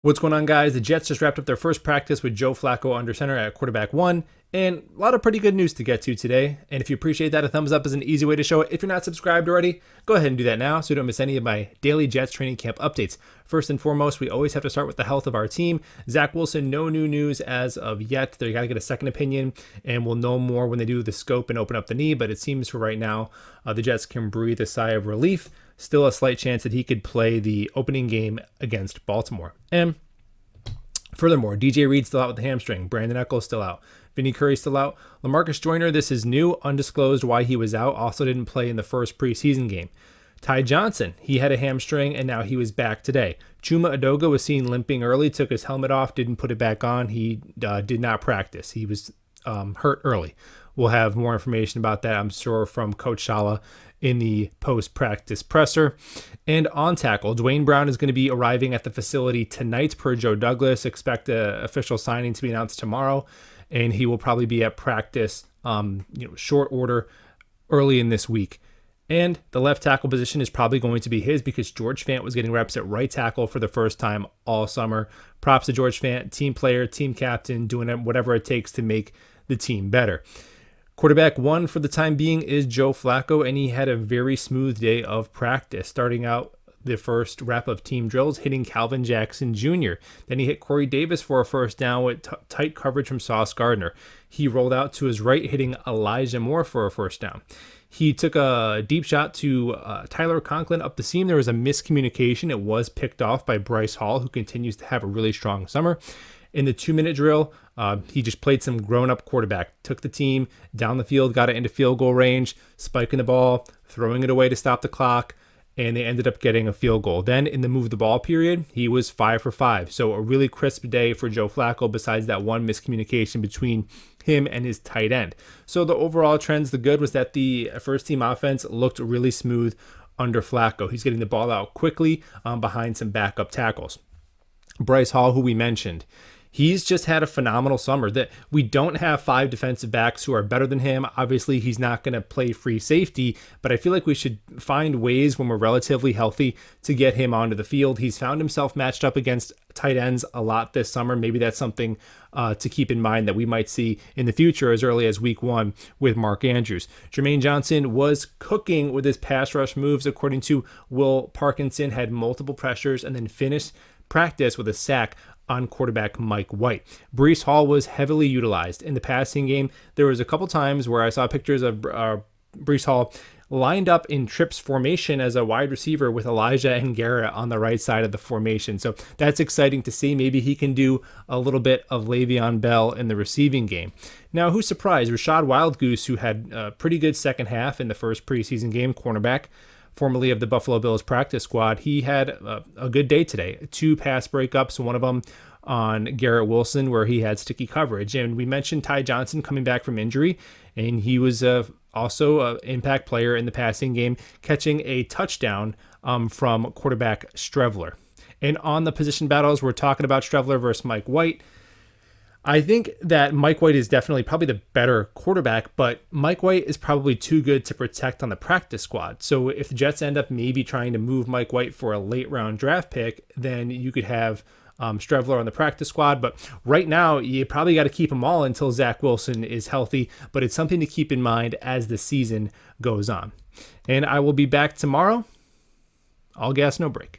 What's going on, guys? The Jets just wrapped up their first practice with Joe Flacco under center at QB1, and a lot of pretty good news to get to today. And if you appreciate that, a thumbs up is an easy way to show it. If you're not subscribed already, go ahead and do that now so you don't miss any of my daily Jets training camp updates. First and foremost, we always have to start with the health of our team. Zach Wilson, no new news as of yet. They got to get a second opinion, and we'll know more when they do the scope and open up the knee. But it seems for right now, the Jets can breathe a sigh of relief. Still a slight chance that he could play the opening game against Baltimore. And furthermore, DJ Reed's still out with the hamstring. Brandon Echols still out. Vinny Curry's still out. LaMarcus Joyner, this is new, undisclosed why he was out. Also didn't play in the first preseason game. Ty Johnson, he had a hamstring and now he was back today. Chuma Edoga was seen limping early, took his helmet off, didn't put it back on. He did not practice. He was hurt early. We'll have more information about that, I'm sure, from Coach Shala in the post-practice presser. And on tackle, Dwayne Brown is going to be arriving at the facility tonight per Joe Douglas. Expect the official signing to be announced tomorrow, and he will probably be at practice short order early in this week. And the left tackle position is probably going to be his because George Fant was getting reps at right tackle for the first time all summer. Props to George Fant, team player, team captain, doing whatever it takes to make the team better. QB1 for the time being is Joe Flacco, and he had a very smooth day of practice, starting out the first rep of team drills, hitting Calvin Jackson Jr. Then he hit Corey Davis for a first down with tight coverage from Sauce Gardner. He rolled out to his right, hitting Elijah Moore for a first down. He took a deep shot to Tyler Conklin up the seam. There was a miscommunication. It was picked off by Bryce Hall, who continues to have a really strong summer. In the 2-minute drill, he just played some grown-up quarterback, took the team down the field, got it into field goal range, spiking the ball, throwing it away to stop the clock, and they ended up getting a field goal. Then in the move the ball period, he was 5 for 5. So a really crisp day for Joe Flacco besides that one miscommunication between him and his tight end. So the overall trends, the good was that the first-team offense looked really smooth under Flacco. He's getting the ball out quickly behind some backup tackles. Bryce Hall, who we mentioned, he's just had a phenomenal summer. That we don't have 5 defensive backs who are better than him. Obviously, he's not going to play free safety, but I feel like we should find ways when we're relatively healthy to get him onto the field. He's found himself matched up against tight ends a lot this summer. Maybe that's something to keep in mind that we might see in the future as early as week 1 with Mark Andrews. Jermaine Johnson was cooking with his pass rush moves. According to Will Parkinson, had multiple pressures and then finished practice with a sack on quarterback Mike White. Breece Hall was heavily utilized in the passing game. There was a couple times where I saw pictures of Breece Hall lined up in trips formation as a wide receiver with Elijah and Garrett on the right side of the formation. So that's exciting to see. Maybe he can do a little bit of Le'Veon Bell in the receiving game. Now, who's surprised? Rashod Goose, who had a pretty good second half in the first preseason game, cornerback, formerly of the Buffalo Bills practice squad, he had a good day today. 2 pass breakups, one of them on Garrett Wilson where he had sticky coverage. And we mentioned Ty Johnson coming back from injury, and he was also an impact player in the passing game, catching a touchdown from quarterback Strevler. And on the position battles, we're talking about Strevler versus Mike White. I think that Mike White is definitely probably the better quarterback, but Mike White is probably too good to protect on the practice squad. So if the Jets end up maybe trying to move Mike White for a late round draft pick, then you could have Strevler on the practice squad. But right now, you probably got to keep them all until Zach Wilson is healthy. But it's something to keep in mind as the season goes on. And I will be back tomorrow. All gas, no break.